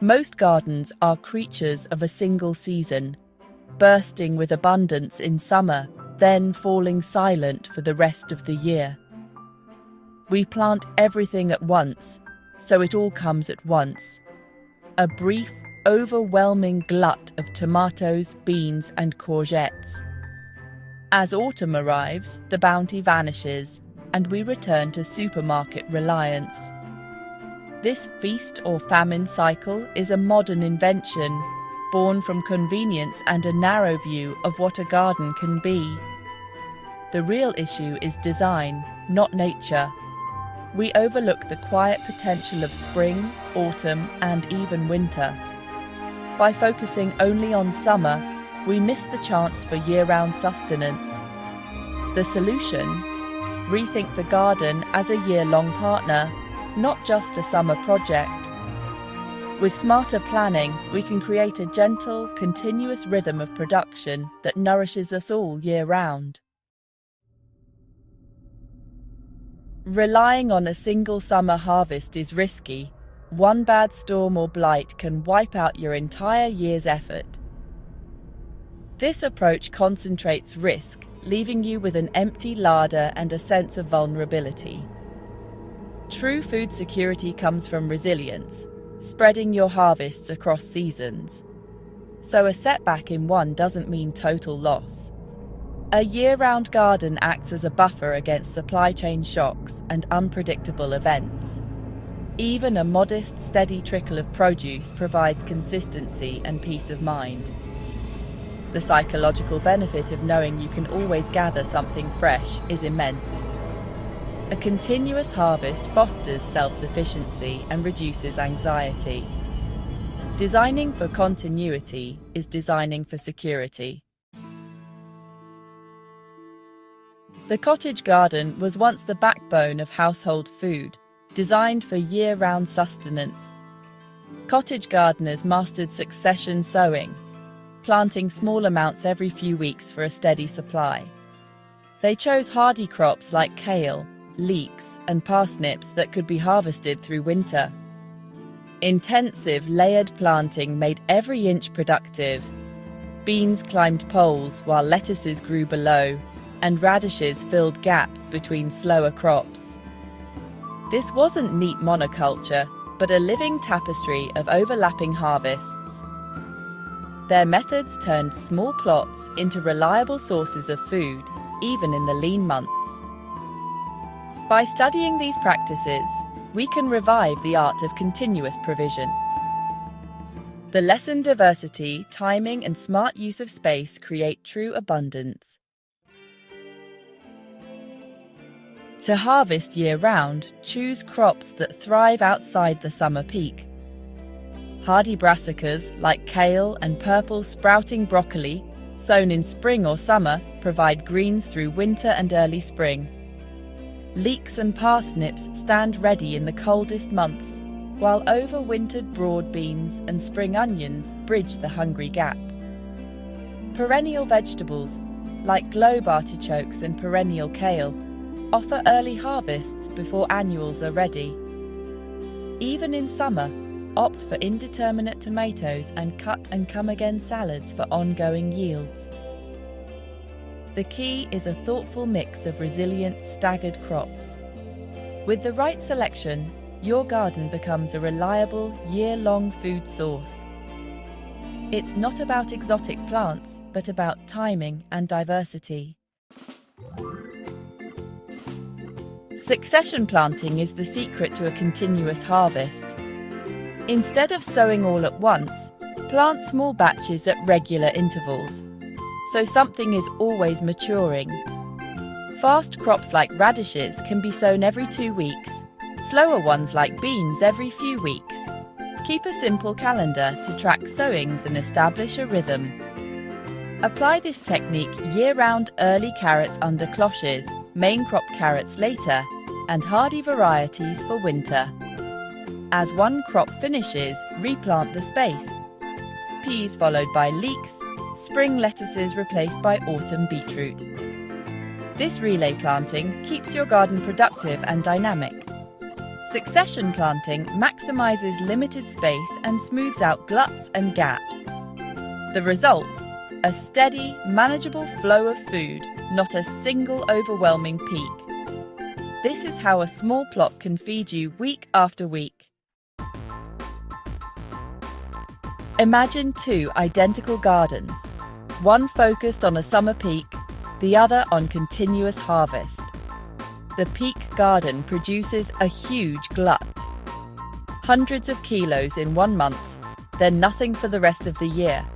Most gardens are creatures of a single season, bursting with abundance in summer, then falling silent for the rest of the year. We plant everything at once, so it all comes at once. A brief, overwhelming glut of tomatoes, beans, and courgettes. As autumn arrives, the bounty vanishes, and we return to supermarket reliance. This feast or famine cycle is a modern invention, born from convenience and a narrow view of what a garden can be. The real issue is design, not nature. We overlook the quiet potential of spring, autumn, and even winter. By focusing only on summer, we miss the chance for year-round sustenance. The solution? Rethink the garden as a year-long partner, not just a summer project. With smarter planning, we can create a gentle, continuous rhythm of production that nourishes us all year round. Relying on a single summer harvest is risky. One bad storm or blight can wipe out your entire year's effort. This approach concentrates risk, leaving you with an empty larder and a sense of vulnerability. True food security comes from resilience, spreading your harvests across seasons. So a setback in one doesn't mean total loss. A year-round garden acts as a buffer against supply chain shocks and unpredictable events. Even a modest, steady trickle of produce provides consistency and peace of mind. The psychological benefit of knowing you can always gather something fresh is immense. A continuous harvest fosters self-sufficiency and reduces anxiety. Designing for continuity is designing for security. The cottage garden was once the backbone of household food, designed for year-round sustenance. Cottage gardeners mastered succession sowing, planting small amounts every few weeks for a steady supply. They chose hardy crops like kale, leeks, and parsnips that could be harvested through winter. Intensive layered planting made every inch productive. Beans climbed poles while lettuces grew below, and radishes filled gaps between slower crops. This wasn't neat monoculture, but a living tapestry of overlapping harvests. Their methods turned small plots into reliable sources of food, even in the lean months. By studying these practices, we can revive the art of continuous provision. The lesson: diversity, timing, and smart use of space create true abundance. To harvest year-round, choose crops that thrive outside the summer peak. Hardy brassicas like kale and purple sprouting broccoli, sown in spring or summer, provide greens through winter and early spring. Leeks and parsnips stand ready in the coldest months, while overwintered broad beans and spring onions bridge the hungry gap. Perennial vegetables, like globe artichokes and perennial kale, offer early harvests before annuals are ready. Even in summer, opt for indeterminate tomatoes and cut-and-come-again salads for ongoing yields. The key is a thoughtful mix of resilient, staggered crops. With the right selection, your garden becomes a reliable, year-long food source. It's not about exotic plants, but about timing and diversity. Succession planting is the secret to a continuous harvest. Instead of sowing all at once, plant small batches at regular intervals, so something is always maturing. Fast crops like radishes can be sown every 2 weeks, slower ones like beans every few weeks. Keep a simple calendar to track sowings and establish a rhythm. Apply this technique year-round: early carrots under cloches, main crop carrots later, and hardy varieties for winter. As one crop finishes, replant the space. Peas followed by leeks, spring lettuces replaced by autumn beetroot. This relay planting keeps your garden productive and dynamic. Succession planting maximizes limited space and smooths out gluts and gaps. The result? A steady, manageable flow of food, not a single overwhelming peak. This is how a small plot can feed you week after week. Imagine two identical gardens, one focused on a summer peak, the other on continuous harvest. The peak garden produces a huge glut. Hundreds of kilos in 1 month, then nothing for the rest of the year.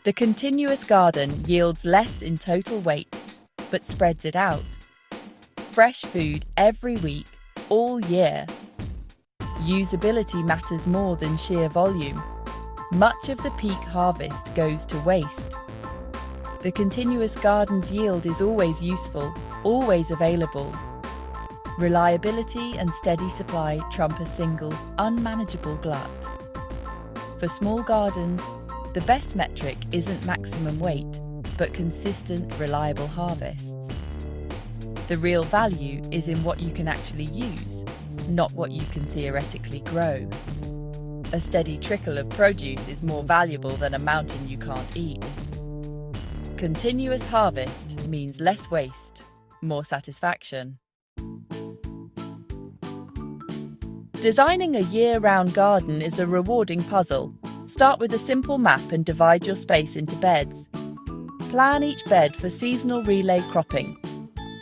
The continuous garden yields less in total weight, but spreads it out. Fresh food every week, all year. Usability matters more than sheer volume. Much of the peak harvest goes to waste. The continuous garden's yield is always useful, always available. Reliability and steady supply trump a single, unmanageable glut. For small gardens, the best metric isn't maximum weight, but consistent, reliable harvests. The real value is in what you can actually use, not what you can theoretically grow. A steady trickle of produce is more valuable than a mountain you can't eat. Continuous harvest means less waste, more satisfaction. Designing a year-round garden is a rewarding puzzle. Start with a simple map and divide your space into beds. Plan each bed for seasonal relay cropping.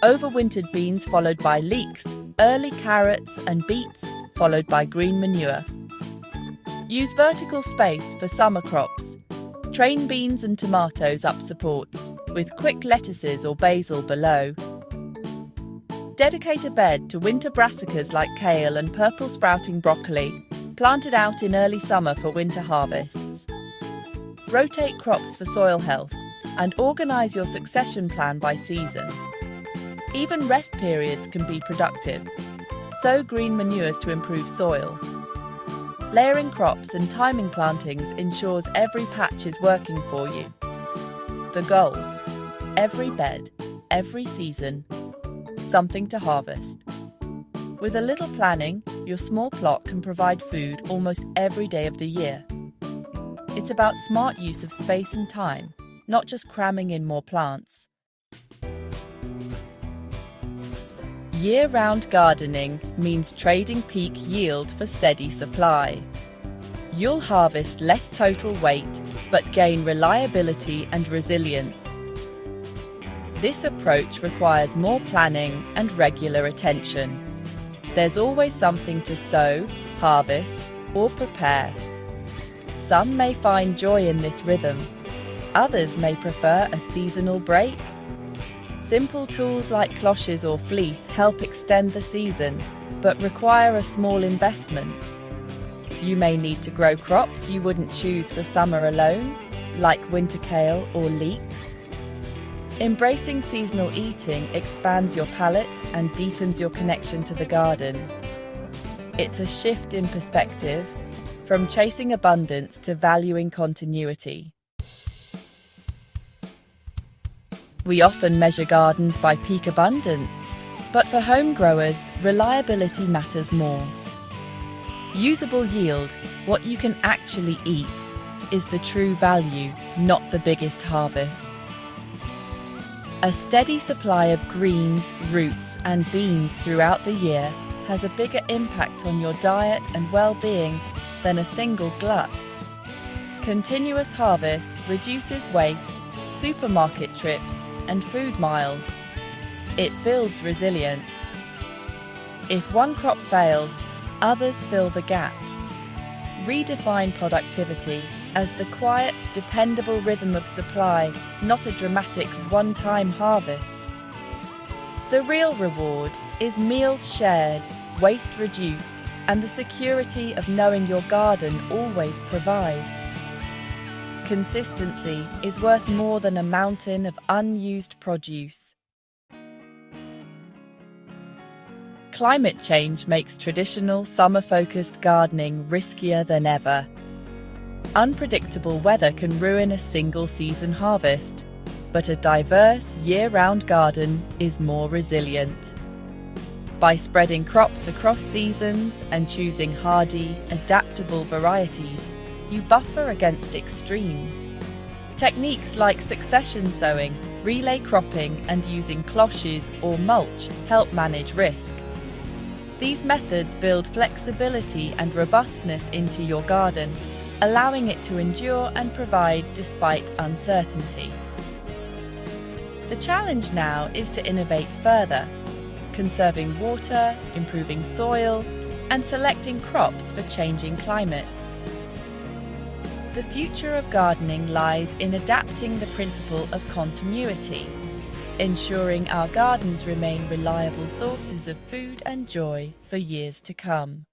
Overwintered beans followed by leeks, early carrots and beets followed by green manure. Use vertical space for summer crops. Train beans and tomatoes up supports, with quick lettuces or basil below. Dedicate a bed to winter brassicas like kale and purple sprouting broccoli, planted out in early summer for winter harvests. Rotate crops for soil health and organise your succession plan by season. Even rest periods can be productive. Sow green manures to improve soil. Layering crops and timing plantings ensures every patch is working for you. The goal: every bed, every season, something to harvest. With a little planning, your small plot can provide food almost every day of the year. It's about smart use of space and time, not just cramming in more plants. Year-round gardening means trading peak yield for steady supply. You'll harvest less total weight, but gain reliability and resilience. This approach requires more planning and regular attention. There's always something to sow, harvest, or prepare. Some may find joy in this rhythm. Others may prefer a seasonal break. Simple tools like cloches or fleece help extend the season, but require a small investment. You may need to grow crops you wouldn't choose for summer alone, like winter kale or leeks. Embracing seasonal eating expands your palate and deepens your connection to the garden. It's a shift in perspective, from chasing abundance to valuing continuity. We often measure gardens by peak abundance, but for home growers, reliability matters more. Usable yield, what you can actually eat, is the true value, not the biggest harvest. A steady supply of greens, roots, and beans throughout the year has a bigger impact on your diet and well-being than a single glut. Continuous harvest reduces waste, supermarket trips, and food miles. It builds resilience. If one crop fails, others fill the gap. Redefine productivity as the quiet, dependable rhythm of supply, not a dramatic one-time harvest. The real reward is meals shared, waste reduced, and the security of knowing your garden always provides. Consistency is worth more than a mountain of unused produce. Climate change makes traditional summer-focused gardening riskier than ever. Unpredictable weather can ruin a single-season harvest, but a diverse, year-round garden is more resilient. By spreading crops across seasons and choosing hardy, adaptable varieties, you buffer against extremes. Techniques like succession sowing, relay cropping, and using cloches or mulch help manage risk. These methods build flexibility and robustness into your garden, allowing it to endure and provide despite uncertainty. The challenge now is to innovate further, conserving water, improving soil, and selecting crops for changing climates. The future of gardening lies in adapting the principle of continuity, ensuring our gardens remain reliable sources of food and joy for years to come.